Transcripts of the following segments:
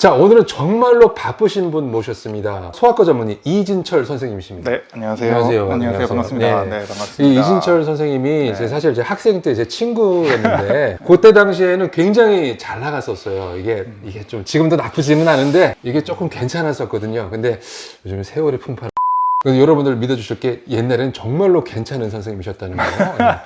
자, 오늘은 정말로 바쁘신 분 모셨습니다. 소아과 전문의 이진철 선생님이십니다. 네, 안녕하세요. 안녕하세요. 안녕하세요. 반갑습니다. 네. 반갑습니다. 이 이진철 선생님이 네. 사실 제 학생 때 제 친구였는데 그때 당시에는 굉장히 잘 나갔었어요. 이게 좀 지금도 나쁘지는 않은데 이게 조금 괜찮았었거든요. 근데 요즘 세월이 풍파. 그래서 여러분들 믿어주실 게 옛날에는 정말로 괜찮은 선생님이셨다는 거예요.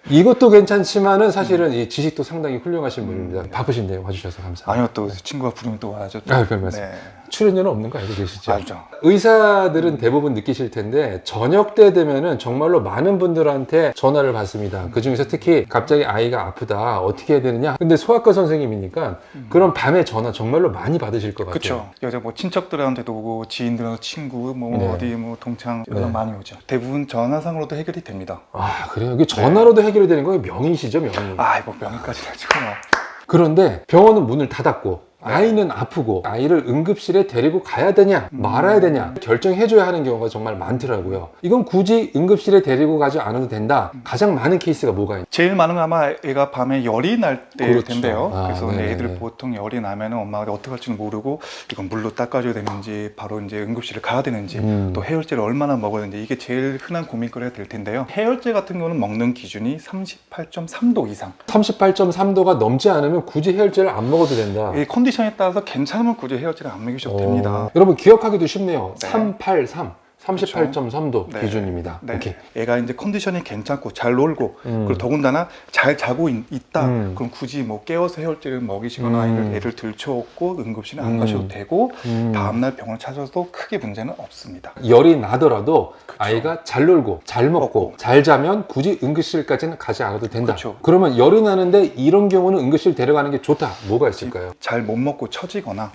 이것도 괜찮지만은 사실은 이 지식도 상당히 훌륭하신 분입니다. 바쁘신데 와주셔서 감사합니다. 아니요, 또 친구가 부르면 또 와야죠. 또. 아, 별 말씀. 네. 출연료는 없는 거 알고 계시죠? 알죠. 의사들은 대부분 느끼실 텐데 저녁 때 되면은 정말로 많은 분들한테 전화를 받습니다. 그 중에서 특히 갑자기 아이가 아프다 어떻게 해야 되느냐. 근데 소아과 선생님이니까 그런 밤에 전화 정말로 많이 받으실 것 같아요. 그렇죠. 여자 뭐 친척들한테도 오고 지인들하고 친구 뭐 네. 어디 뭐 동창 연락 네. 많이 오죠. 대부분 전화상으로도 해결이 됩니다. 아, 그래요? 이게 전화로도 해결이 되는 거예요? 명의시죠, 명의. 아, 뭐 명의까지 가지고 뭐. 그런데 병원은 문을 닫았고 아이는 아프고 아이를 응급실에 데리고 가야 되냐 말아야 되냐 결정해줘야 하는 경우가 정말 많더라고요. 이건 굳이 응급실에 데리고 가지 않아도 된다. 가장 많은 케이스가 뭐가 있나요? 제일 많은 건 아마 애가 밤에 열이 날 때일 그렇죠. 텐데요. 아, 그래서 네네네. 애들 보통 열이 나면은 엄마가 어떻게 할지는 모르고 이건 물로 닦아줘야 되는지 바로 이제 응급실을 가야 되는지 또 해열제를 얼마나 먹어야 되는지 이게 제일 흔한 고민거리가 될 텐데요. 해열제 같은 경우는 먹는 기준이 38.3도 이상. 38.3도가 넘지 않으면 굳이 해열제를 안 먹어도 된다. 이 컨디션에 따라서 괜찮으면 굳이 해열제를 안 먹이셔도 됩니다. 여러분 기억하기도 쉽네요. 네. 383 38.3도 네. 기준입니다. 네. 오케이. 애가 이제 컨디션이 괜찮고 잘 놀고 그리고 더군다나 잘 자고 있다. 그럼 굳이 뭐 깨워서 해열제를 먹이시거나 애를 들쳐업고 응급실에 안 가셔도 되고 다음날 병원을 찾아도 크게 문제는 없습니다. 열이 나더라도 그쵸. 아이가 잘 놀고 잘 먹고 잘 자면 굳이 응급실까지는 가지 않아도 된다. 그쵸. 그러면 열이 나는데 이런 경우는 응급실 데려가는 게 좋다. 뭐가 있을까요? 잘 못 먹고 처지거나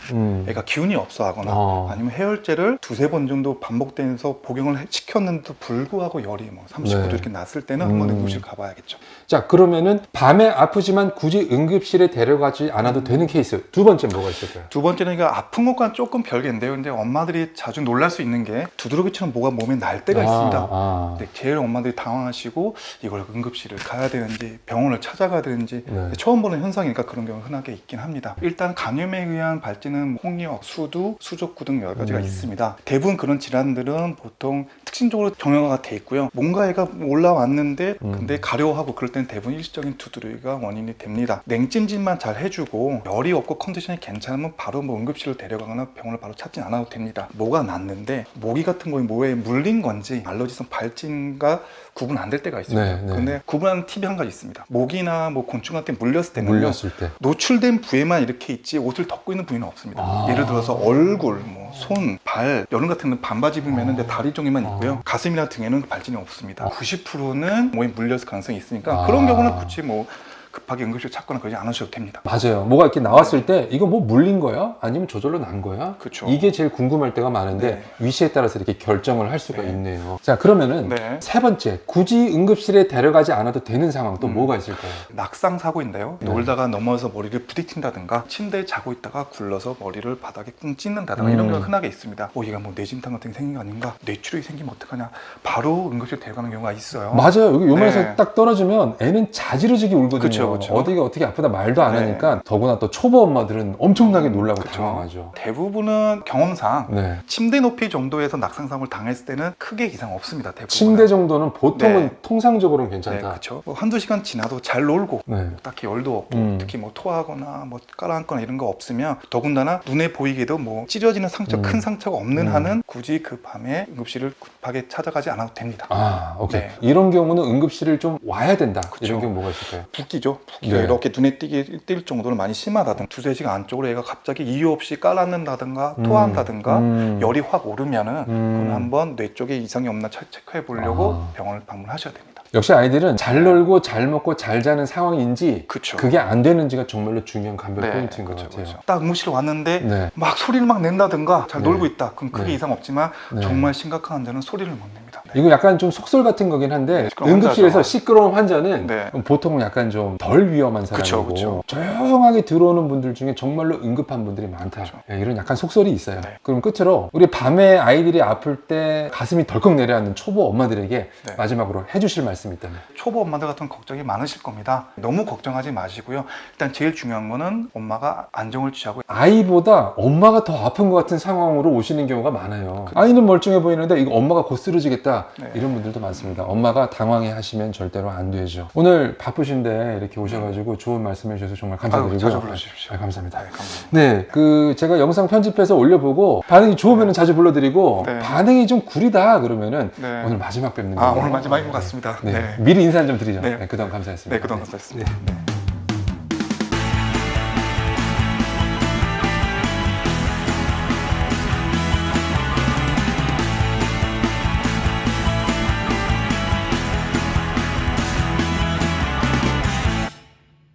애가 기운이 없어 하거나 어. 아니면 해열제를 두세 번 정도 반복되면서 복용을 시켰는데도 불구하고 열이 뭐 39도 네. 이렇게 났을 때는 한번 응급실 가봐야겠죠. 자, 그러면은 밤에 아프지만 굳이 응급실에 데려가지 않아도 되는 케이스 두 번째 뭐가 있을까요? 두 번째는 이거 아픈 것과는 조금 별개인데요. 근데 엄마들이 자주 놀랄 수 있는 게 두드러기처럼 뭐가 몸에 날 때가 있습니다. 근데 제일 엄마들이 당황하시고 이걸 응급실을 가야 되는지 병원을 찾아가야 되는지 네. 처음 보는 현상이니까 그런 경우 흔하게 있긴 합니다. 일단 간염에 의한 발진은 홍역, 수두, 수족구 등 여러 가지가 있습니다. 대부분 그런 질환들은 보통 특징적으로 정형화가 돼 있고요. 뭔가 애가 올라왔는데 근데 가려워하고 그럴 때는 대부분 일시적인 두드러기가 원인이 됩니다. 냉찜질만 잘 해주고 열이 없고 컨디션이 괜찮으면 바로 뭐 응급실을 데려가거나 병원을 바로 찾진 않아도 됩니다. 뭐가 났는데 모기 같은 거에 뭐에 물린 건지 알러지성 발진과 구분 안 될 때가 있습니다. 네, 네. 근데 구분하는 팁이 한 가지 있습니다. 모기나 뭐 곤충한테 물렸을 때는 물렸을 때. 노출된 부위만 이렇게 있지 옷을 덮고 있는 부위는 없습니다. 아. 예를 들어서 얼굴, 뭐 손, 발, 여름 같은 건 반바지 입으면 이제 다리 종이만 있고요. 가슴이나 등에는 발진이 없습니다. 90%는 몸에 물렸을 가능성이 있으니까 그런 경우는 굳이 뭐 급하게 응급실 찾거나 그러지 않으셔도 됩니다. 맞아요. 뭐가 이렇게 나왔을 때 이거 뭐 물린 거야? 아니면 저절로 난 거야? 그쵸. 이게 제일 궁금할 때가 많은데 네. 위치에 따라서 이렇게 결정을 할 수가 네. 있네요. 자, 그러면은 네. 세 번째, 굳이 응급실에 데려가지 않아도 되는 상황 또 뭐가 있을까요? 낙상 사고인데요. 네. 놀다가 넘어져서 머리를 부딪힌다든가 침대에 자고 있다가 굴러서 머리를 바닥에 꿍 찢는다든가 이런 경우가 흔하게 있습니다. 얘가 뭐 뇌진탕 같은 게 생긴 거 아닌가? 뇌출혈이 생기면 어떡하냐? 바로 응급실 데려가는 경우가 있어요. 맞아요. 여기 요만해서 네. 딱 떨어지면 애는 자지러지게 울거든요. 그쵸, 그쵸. 어디가 어떻게 아프다 말도 안 네. 하니까 더구나 또 초보 엄마들은 엄청나게 놀라고 당황하죠. 대부분은 경험상 네. 침대 높이 정도에서 낙상 사고를 당했을 때는 크게 이상 없습니다. 대부분. 침대 정도는 보통은 네. 통상적으로는 네, 괜찮다. 그렇죠. 뭐 한두 시간 지나도 잘 놀고 네. 딱히 열도 없고 특히 뭐 토하거나 뭐 깔아앉거나 이런 거 없으면 더군다나 눈에 보이게도 뭐 찢어지는 상처, 큰 상처가 없는 한은 굳이 그 밤에 응급실을 급하게 찾아가지 않아도 됩니다. 아, 오케이. 네. 이런 경우는 응급실을 좀 와야 된다. 그쵸. 이런 경우 뭐가 있을까요? 붓기죠. 붓기가 네. 이렇게 눈에 띌 정도로 많이 심하다든가 두세 시간 안쪽으로 애가 갑자기 이유 없이 깔아앉는다든가 토한다든가 열이 확 오르면은 그건 한번 뇌 쪽에 이상이 없나 체크해 보려고 병원을 방문하셔야 됩니다. 역시 아이들은 잘 놀고 잘 먹고 잘 자는 상황인지 그쵸. 그게 안 되는지가 정말로 중요한 감별 네, 포인트인 것 그쵸, 같아요. 그쵸. 딱 응급실 왔는데 네. 막 소리를 막 낸다든가 잘 네. 놀고 있다. 그럼 크게 네. 이상 없지만 네. 정말 심각한 환자는 소리를 못 냅니다. 네. 이거 약간 좀 속설 같은 거긴 한데 시끄러운 응급실에서 환자죠. 시끄러운 환자는 네. 보통 약간 좀 덜 위험한 사람이고 그쵸. 조용하게 들어오는 분들 중에 정말로 응급한 분들이 많다. 그쵸. 예, 이런 약간 속설이 있어요. 네. 그럼 끝으로 우리 밤에 아이들이 아플 때 가슴이 덜컥 내려앉는 초보 엄마들에게 네. 마지막으로 해주실 말씀이 있다면? 초보 엄마들 같은 걱정이 많으실 겁니다. 너무 걱정하지 마시고요. 일단 제일 중요한 거는 엄마가 안정을 취하고 아이보다 엄마가 더 아픈 것 같은 상황으로 오시는 경우가 많아요. 아이는 멀쩡해 보이는데 이거 엄마가 곧 쓰러지겠다 네. 이런 분들도 많습니다. 엄마가 당황해 하시면 절대로 안 되죠. 오늘 바쁘신데 이렇게 오셔가지고 좋은 말씀해 주셔서 정말 감사드리고요. 자주 불러주십시오. 감사합니다. 네, 감사합니다. 네, 그 제가 영상 편집해서 올려보고 반응이 좋으면 자주 불러드리고 네. 반응이 좀 구리다 그러면은 네. 오늘 마지막 뵙는 아, 거예요. 오늘 마지막인 것 같습니다. 네. 네. 미리 인사 좀 드리죠. 네. 네, 그동안 감사했습니다. 네, 그동안 감사했습니다. 네.